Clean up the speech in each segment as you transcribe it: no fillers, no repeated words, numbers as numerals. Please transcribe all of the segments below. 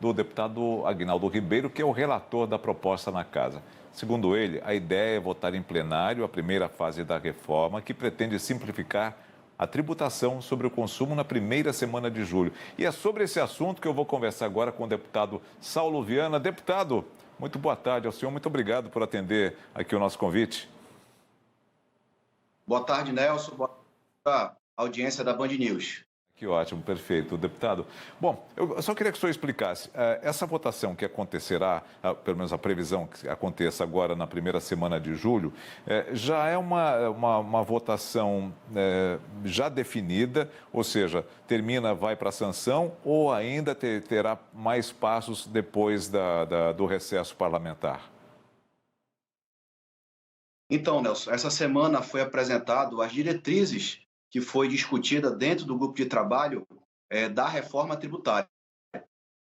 do deputado Aguinaldo Ribeiro, que é o relator da proposta na casa. Segundo ele, a ideia é votar em plenário a primeira fase da reforma, que pretende simplificar a tributação sobre o consumo na primeira semana de julho. E é sobre esse assunto que eu vou conversar agora com o deputado Saulo Viana. Deputado, muito boa tarde ao senhor. Muito obrigado por atender aqui o nosso convite. Boa tarde, Nelson. Boa tarde à audiência da Band News. Que ótimo, perfeito, deputado. Bom, eu só queria que o senhor explicasse, essa votação que acontecerá, pelo menos a previsão que aconteça agora na primeira semana de julho, já é uma votação já definida, ou seja, termina, vai para a sanção, ou ainda terá mais passos depois do recesso parlamentar? Então, Nelson, essa semana foi apresentado as diretrizes que foi discutida dentro do grupo de trabalho da reforma tributária.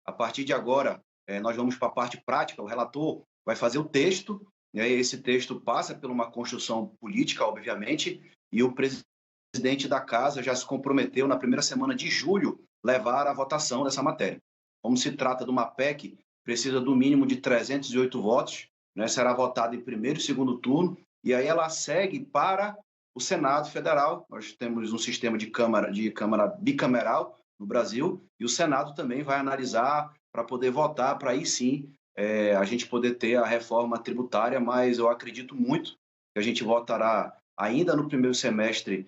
A partir de agora, nós vamos para a parte prática. O relator vai fazer o texto, né, e esse texto passa por uma construção política, obviamente, e o presidente da casa já se comprometeu, na primeira semana de julho, levar a votação dessa matéria. Como se trata de uma PEC, precisa do mínimo de 308 votos, né, será votada em primeiro e segundo turno, e aí ela segue para o Senado Federal. Nós temos um sistema de câmara bicameral no Brasil, e o Senado também vai analisar para poder votar, para aí sim a gente poder ter a reforma tributária, mas eu acredito muito que a gente votará ainda no primeiro semestre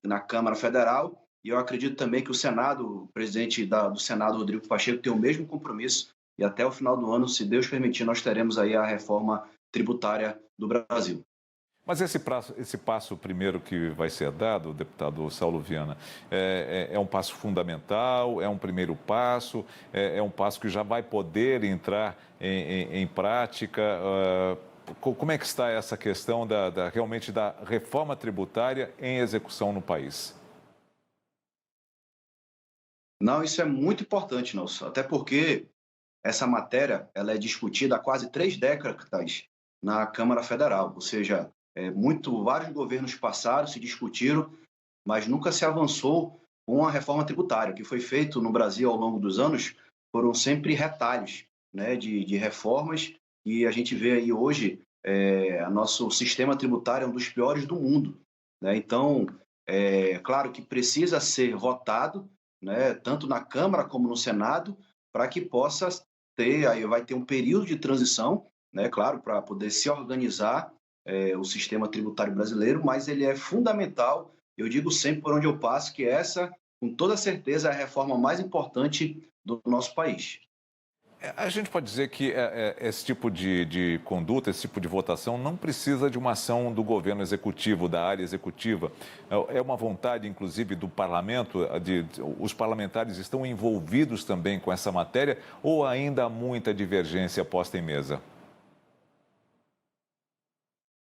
na Câmara Federal, e eu acredito também que o Senado, o presidente do Senado, Rodrigo Pacheco, tem o mesmo compromisso, e até o final do ano, se Deus permitir, nós teremos aí a reforma tributária do Brasil. Mas esse passo primeiro que vai ser dado, deputado Saulo Viana, é um passo fundamental, é um primeiro passo, é um passo que já vai poder entrar em prática. Como é que está essa questão realmente da reforma tributária em execução no país? Não, isso é muito importante, Nelson, até porque essa matéria ela é discutida há quase 3 décadas na Câmara Federal, ou seja, vários governos passaram, se discutiram, mas nunca se avançou com a reforma tributária. O que foi feito no Brasil ao longo dos anos foram sempre retalhos, né, de reformas, e a gente vê aí hoje nosso sistema tributário é um dos piores do mundo, né? Então, claro que precisa ser votado, né, tanto na Câmara como no Senado, para que possa aí vai ter um período de transição, né, claro, para poder se organizar o sistema tributário brasileiro, mas ele é fundamental. Eu digo sempre por onde eu passo que essa, com toda certeza, é a reforma mais importante do nosso país. A gente pode dizer que esse tipo de conduta, esse tipo de votação não precisa de uma ação do governo executivo, da área executiva. É uma vontade, inclusive, do parlamento, os parlamentares estão envolvidos também com essa matéria, ou ainda há muita divergência posta em mesa?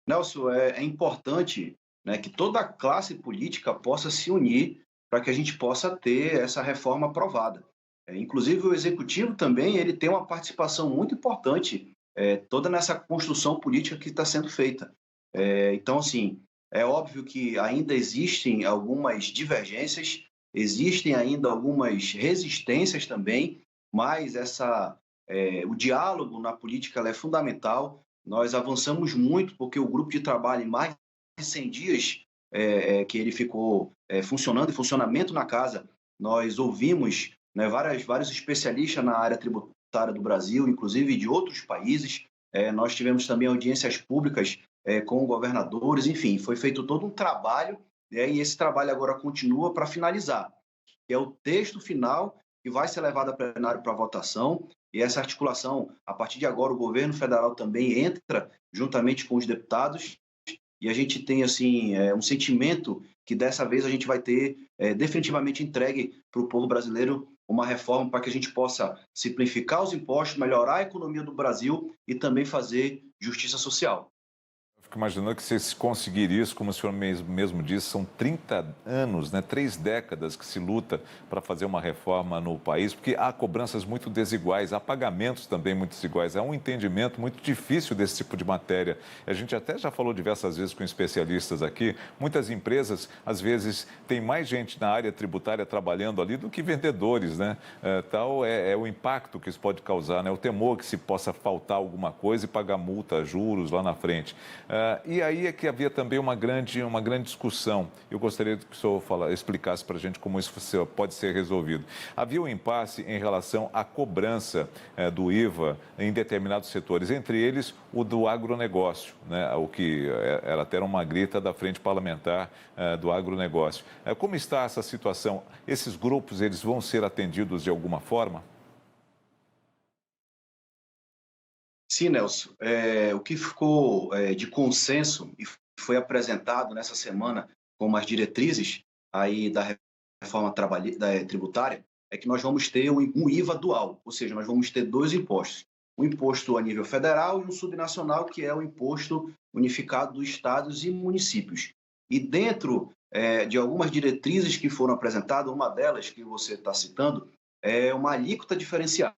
Nelson, é importante, né, que toda a classe política possa se unir para que a gente possa ter essa reforma aprovada. Inclusive, o Executivo também ele tem uma participação muito importante toda nessa construção política que está sendo feita. Então, assim, é óbvio que ainda existem algumas divergências, existem ainda algumas resistências também, mas o diálogo na política ela é fundamental. Nós avançamos muito porque o grupo de trabalho, em mais de 100 dias que ele ficou funcionando, em funcionamento na casa, nós ouvimos, né, vários especialistas na área tributária do Brasil, inclusive de outros países. Nós tivemos também audiências públicas com governadores, enfim, foi feito todo um trabalho, e esse trabalho agora continua para finalizar, que é o texto final que vai ser levado a plenário para votação, e essa articulação, a partir de agora, o governo federal também entra juntamente com os deputados, e a gente tem assim um sentimento que dessa vez a gente vai ter definitivamente entregue para o povo brasileiro uma reforma para que a gente possa simplificar os impostos, melhorar a economia do Brasil e também fazer justiça social. Fico imaginando que se conseguir isso, como o senhor mesmo disse, são 30 anos, né? 3 décadas que se luta para fazer uma reforma no país, porque há cobranças muito desiguais, há pagamentos também muito desiguais, há um entendimento muito difícil desse tipo de matéria. A gente até já falou diversas vezes com especialistas aqui, muitas empresas, às vezes, têm mais gente na área tributária trabalhando ali do que vendedores, né? Tal é o impacto que isso pode causar, né? O temor que se possa faltar alguma coisa e pagar multa, juros lá na frente. E aí é que havia também uma grande discussão. Eu gostaria que o senhor explicasse para a gente como isso pode ser resolvido. Havia um impasse em relação à cobrança do IVA em determinados setores, entre eles o do agronegócio, né? O que era até uma grita da frente parlamentar do agronegócio. Como está essa situação? Esses grupos, eles vão ser atendidos de alguma forma? Sim, Nelson. O que ficou de consenso e foi apresentado nessa semana como as diretrizes aí da reforma tributária é que nós vamos ter um IVA dual, ou seja, nós vamos ter dois impostos. Um imposto a nível federal e um subnacional, que é o imposto unificado dos estados e municípios. E dentro de algumas diretrizes que foram apresentadas, uma delas que você está citando é uma alíquota diferenciada,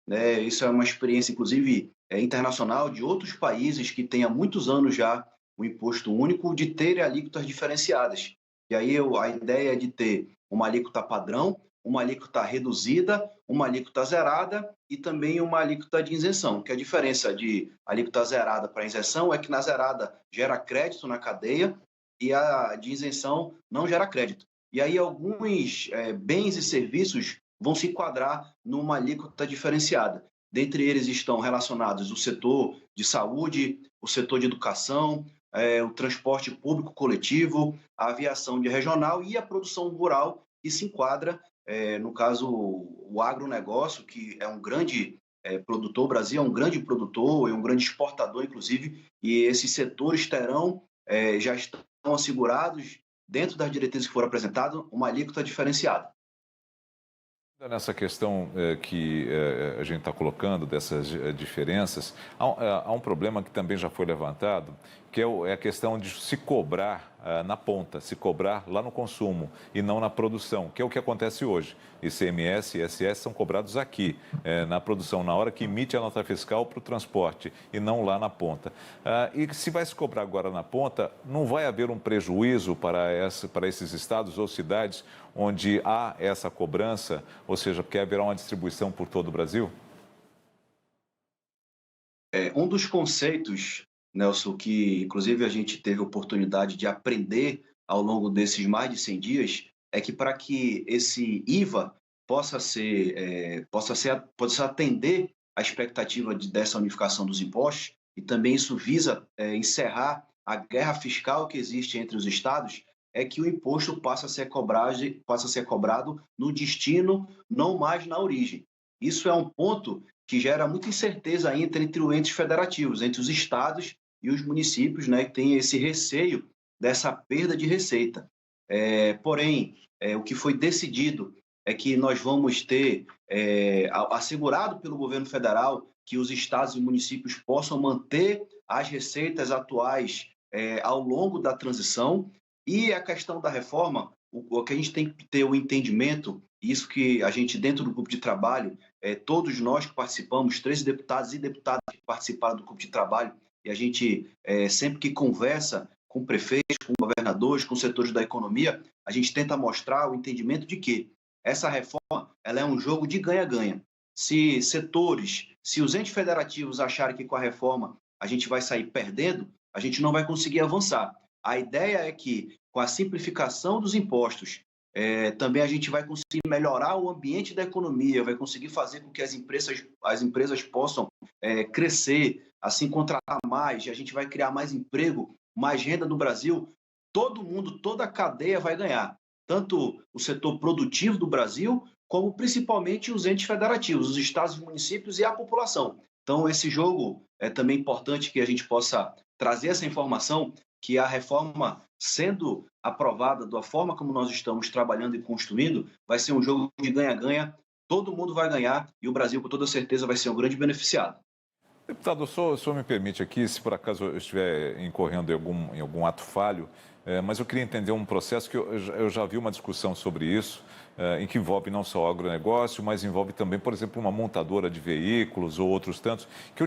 né? Isso é uma experiência, inclusive, internacional de outros países que têm há muitos anos já o imposto único de terem alíquotas diferenciadas. E aí a ideia é de ter uma alíquota padrão, uma alíquota reduzida, uma alíquota zerada e também uma alíquota de isenção. Que a diferença de alíquota zerada para isenção é que na zerada gera crédito na cadeia e a de isenção não gera crédito. E aí alguns bens e serviços vão se enquadrar numa alíquota diferenciada. Dentre eles estão relacionados o setor de saúde, o setor de educação, o transporte público coletivo, a aviação de regional e a produção rural, que se enquadra, no caso, o agronegócio, que é um grande produtor, o Brasil é um grande produtor, é um grande exportador, inclusive, e esses setores terão, já estão assegurados, dentro das diretrizes que foram apresentadas, uma alíquota diferenciada. Nessa questão que a gente está colocando, dessas diferenças, há um problema que também já foi levantado, que é a questão de se cobrar na ponta, se cobrar lá no consumo e não na produção, que é o que acontece hoje. ICMS e ISS são cobrados aqui, na produção, na hora que emite a nota fiscal para o transporte e não lá na ponta. E se vai se cobrar agora na ponta, não vai haver um prejuízo para esses estados ou cidades onde há essa cobrança, ou seja, porque haverá uma distribuição por todo o Brasil? Um dos conceitos, Nelson, que inclusive a gente teve a oportunidade de aprender ao longo desses mais de 100 dias, é que para que esse IVA possa atender a expectativa dessa unificação dos impostos, e também isso visa encerrar a guerra fiscal que existe entre os estados, é que o imposto passa a ser cobrado no destino, não mais na origem. Isso é um ponto que gera muita incerteza entre entes federativos, entre os estados e os municípios, né, que têm esse receio dessa perda de receita. Porém, o que foi decidido é que nós vamos ter assegurado pelo governo federal que os estados e municípios possam manter as receitas atuais ao longo da transição. E a questão da reforma, o que a gente tem que ter o entendimento, isso que a gente, dentro do grupo de trabalho, todos nós que participamos, 13 deputados e deputadas que participaram do grupo de trabalho, e a gente, sempre que conversa com prefeitos, com governadores, com setores da economia, a gente tenta mostrar o entendimento de que essa reforma ela é um jogo de ganha-ganha. Se os entes federativos acharem que com a reforma a gente vai sair perdendo, a gente não vai conseguir avançar. A ideia é que, com a simplificação dos impostos, também a gente vai conseguir melhorar o ambiente da economia, vai conseguir fazer com que as empresas possam crescer, assim contratar mais, e a gente vai criar mais emprego, mais renda no Brasil. Todo mundo, toda a cadeia vai ganhar, tanto o setor produtivo do Brasil, como principalmente os entes federativos, os estados e municípios e a população. Então, esse jogo é também importante que a gente possa trazer essa informação, que a reforma, sendo aprovada da forma como nós estamos trabalhando e construindo, vai ser um jogo de ganha-ganha, todo mundo vai ganhar e o Brasil, com toda certeza, vai ser um grande beneficiado. Deputado, o senhor me permite aqui, se por acaso eu estiver incorrendo em algum ato falho, mas eu queria entender um processo que eu já vi uma discussão sobre isso, em que envolve não só o agronegócio, mas envolve também, por exemplo, uma montadora de veículos ou outros tantos que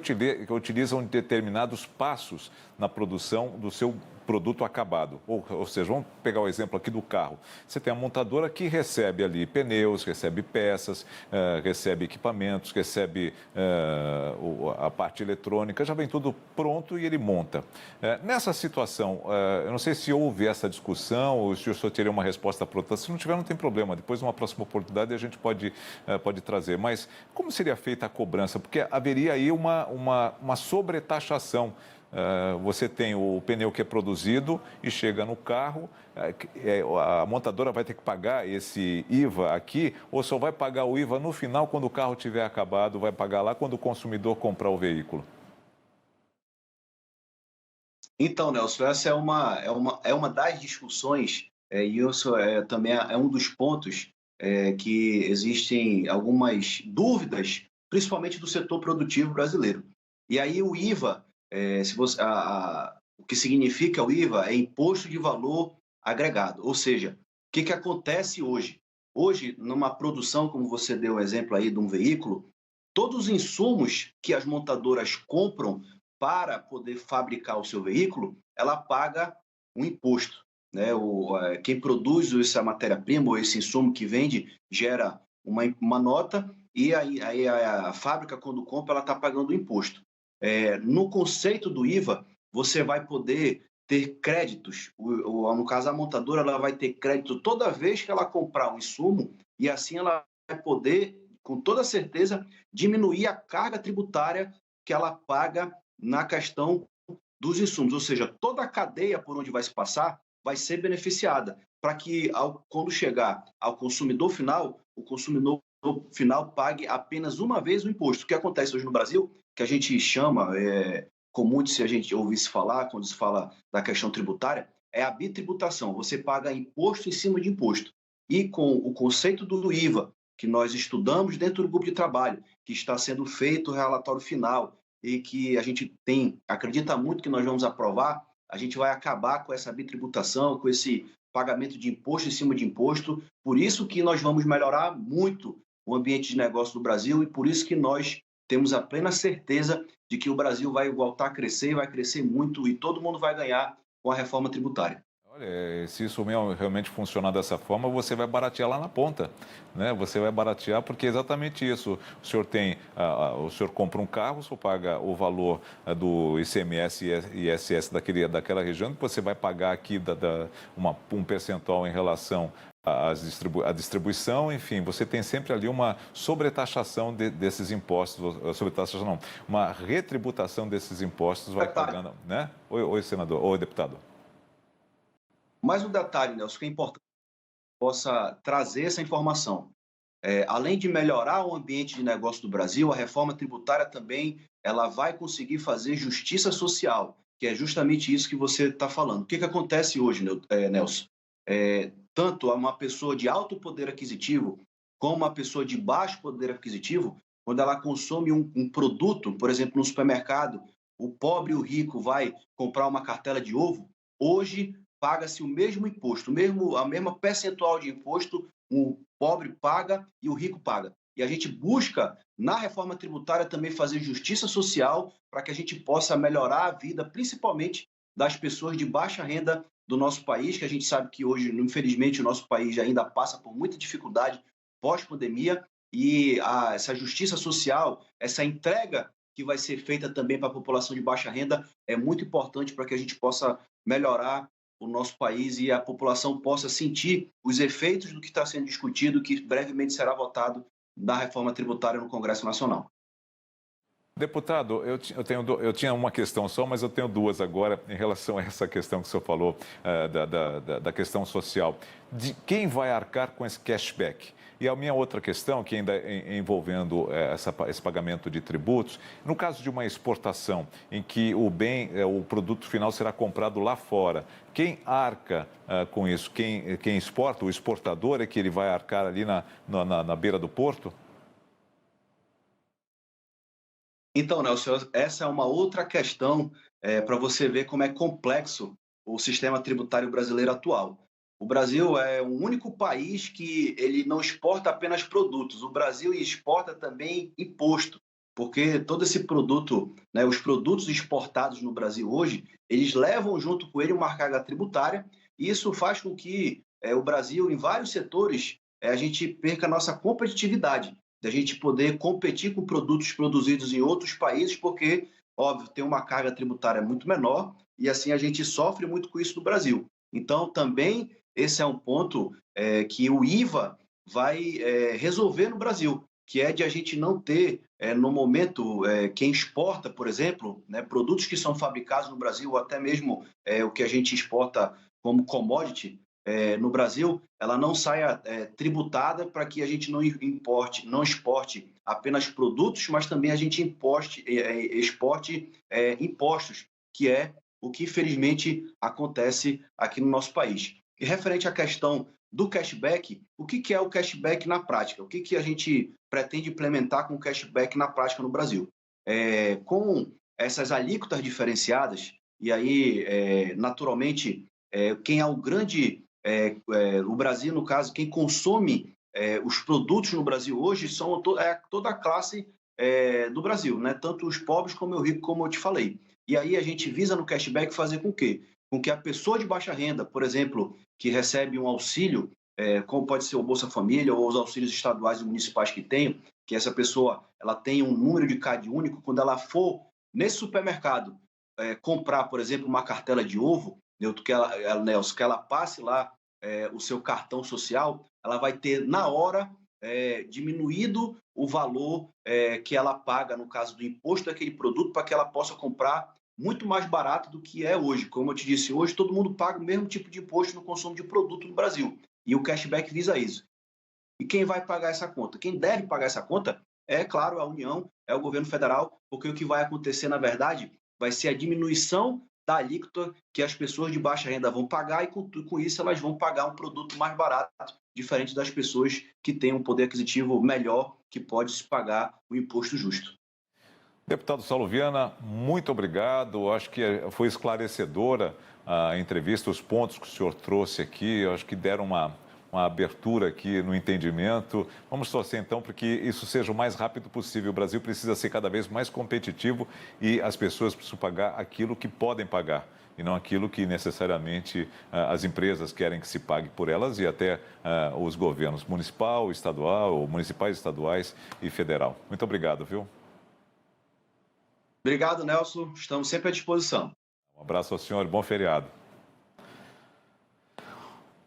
utilizam determinados passos na produção do seu produto acabado. Ou seja, vamos pegar o exemplo aqui do carro. Você tem a montadora que recebe ali pneus, recebe peças, recebe equipamentos, recebe a parte eletrônica, já vem tudo pronto e ele monta. Nessa situação, eu não sei se houve essa discussão ou se o senhor teria uma resposta pronta. Se não tiver, não tem problema. Depois, numa próxima oportunidade, a gente pode trazer. Mas como seria feita a cobrança? Porque haveria aí uma sobretaxação. Você tem o pneu que é produzido e chega no carro, a montadora vai ter que pagar esse IVA aqui ou só vai pagar o IVA no final quando o carro tiver acabado, vai pagar lá quando o consumidor comprar o veículo? Então, Nelson, essa é uma das discussões, e isso também é um dos pontos que existem algumas dúvidas, principalmente do setor produtivo brasileiro. E aí o IVA, se você, o que significa o IVA é Imposto de Valor Agregado, ou seja, o que acontece hoje? Hoje, numa produção, como você deu o exemplo aí de um veículo, todos os insumos que as montadoras compram para poder fabricar o seu veículo, ela paga um imposto. Né? Quem produz essa matéria-prima ou esse insumo que vende gera uma nota e aí a fábrica, quando compra, ela está pagando o imposto. No conceito do IVA, você vai poder ter créditos. No caso, a montadora ela vai ter crédito toda vez que ela comprar um insumo e assim ela vai poder, com toda certeza, diminuir a carga tributária que ela paga na questão dos insumos, ou seja, toda a cadeia por onde vai se passar vai ser beneficiada, para que quando chegar ao consumidor final, o consumidor final pague apenas uma vez o imposto. O que acontece hoje no Brasil, que a gente chama, comum de se a gente ouvisse falar, quando se fala da questão tributária, é a bitributação. Você paga imposto em cima de imposto. E com o conceito do IVA, que nós estudamos dentro do grupo de trabalho, que está sendo feito o relatório final, e que a gente acredita muito que nós vamos aprovar, a gente vai acabar com essa bitributação, com esse pagamento de imposto em cima de imposto. Por isso que nós vamos melhorar muito o ambiente de negócio do Brasil e por isso que nós temos a plena certeza de que o Brasil vai voltar a crescer, vai crescer muito e todo mundo vai ganhar com a reforma tributária. Olha, se isso realmente funcionar dessa forma, você vai baratear lá na ponta, né? Você vai baratear porque é exatamente isso. O senhor o senhor compra um carro, o senhor paga o valor do ICMS e ISS daquela região, que você vai pagar aqui um percentual em relação à distribuição, enfim, você tem sempre ali uma sobretaxação desses impostos, sobretaxação não, uma retributação desses impostos, vai pagando, né? Oi, senador, oi, deputado. Mais um detalhe, Nelson, que é importante que possa trazer essa informação. Além de melhorar o ambiente de negócio do Brasil, a reforma tributária também ela vai conseguir fazer justiça social, que é justamente isso que você está falando. O que acontece hoje, Nelson? Tanto uma pessoa de alto poder aquisitivo como uma pessoa de baixo poder aquisitivo, quando ela consome um produto, por exemplo, no supermercado, o pobre e o rico vai comprar uma cartela de ovo, hoje paga-se o mesmo imposto, a mesma percentual de imposto, o pobre paga e o rico paga. E a gente busca, na reforma tributária, também fazer justiça social para que a gente possa melhorar a vida, principalmente das pessoas de baixa renda do nosso país, que a gente sabe que hoje, infelizmente, o nosso país ainda passa por muita dificuldade pós-pandemia, e essa justiça social, essa entrega que vai ser feita também para a população de baixa renda é muito importante para que a gente possa melhorar o nosso país e a população possa sentir os efeitos do que está sendo discutido, que brevemente será votado na reforma tributária no Congresso Nacional. Deputado, eu tinha uma questão só, mas eu tenho duas agora em relação a essa questão que o senhor falou, da questão social. De quem vai arcar com esse cashback? E a minha outra questão, que ainda envolvendo esse pagamento de tributos, no caso de uma exportação em que o produto final será comprado lá fora, quem arca com isso? Quem exporta, o exportador é que ele vai arcar ali na beira do porto? Então, Nelson, essa é uma outra questão para você ver como é complexo o sistema tributário brasileiro atual. O Brasil é o único país que ele não exporta apenas produtos, o Brasil exporta também imposto, porque todo esse produto, né, os produtos exportados no Brasil hoje, eles levam junto com ele uma carga tributária, e isso faz com que o Brasil, em vários setores, a gente perca a nossa competitividade da gente poder competir com produtos produzidos em outros países, porque, óbvio, tem uma carga tributária muito menor e assim a gente sofre muito com isso no Brasil. Então, também esse é um ponto que o IVA vai resolver no Brasil, que é de a gente não ter, no momento, quem exporta, por exemplo, né, produtos que são fabricados no Brasil, ou até mesmo o que a gente exporta como commodity, no Brasil, ela não saia tributada para que a gente não exporte apenas produtos, mas também a gente exporte impostos, que é o que infelizmente acontece aqui no nosso país. E referente à questão do cashback, o que é o cashback na prática? O que a gente pretende implementar com o cashback na prática no Brasil? Com essas alíquotas diferenciadas, e aí, naturalmente, quem é o grande o Brasil, no caso, quem consome os produtos no Brasil hoje são toda a classe do Brasil, né? Tanto os pobres como o rico, como eu te falei. E aí a gente visa no cashback fazer com quê? Com que a pessoa de baixa renda, por exemplo, que recebe um auxílio, como pode ser o Bolsa Família ou os auxílios estaduais e municipais que tenham, que essa pessoa ela tenha um número de CAD único, quando ela for nesse supermercado comprar, por exemplo, uma cartela de ovo, Nelson, que ela passe lá o seu cartão social, ela vai ter, na hora, diminuído o valor que ela paga, no caso do imposto daquele produto, para que ela possa comprar muito mais barato do que é hoje. Como eu te disse, hoje todo mundo paga o mesmo tipo de imposto no consumo de produto no Brasil. E o cashback visa isso. E quem vai pagar essa conta? Quem deve pagar essa conta é, claro, a União, é o governo federal, porque o que vai acontecer, na verdade, vai ser a diminuição da alíquota que as pessoas de baixa renda vão pagar e, com isso, elas vão pagar um produto mais barato, diferente das pessoas que têm um poder aquisitivo melhor, que pode se pagar o imposto justo. Deputado Saulo Viana, muito obrigado. Acho que foi esclarecedora a entrevista, os pontos que o senhor trouxe aqui. Eu acho que deram uma abertura aqui no entendimento. Vamos torcer então para que isso seja o mais rápido possível. O Brasil precisa ser cada vez mais competitivo e as pessoas precisam pagar aquilo que podem pagar e não aquilo que necessariamente as empresas querem que se pague por elas e até os governos municipal, estadual, municipais, estaduais e federal. Muito obrigado, viu? Obrigado, Nelson. Estamos sempre à disposição. Um abraço ao senhor, bom feriado.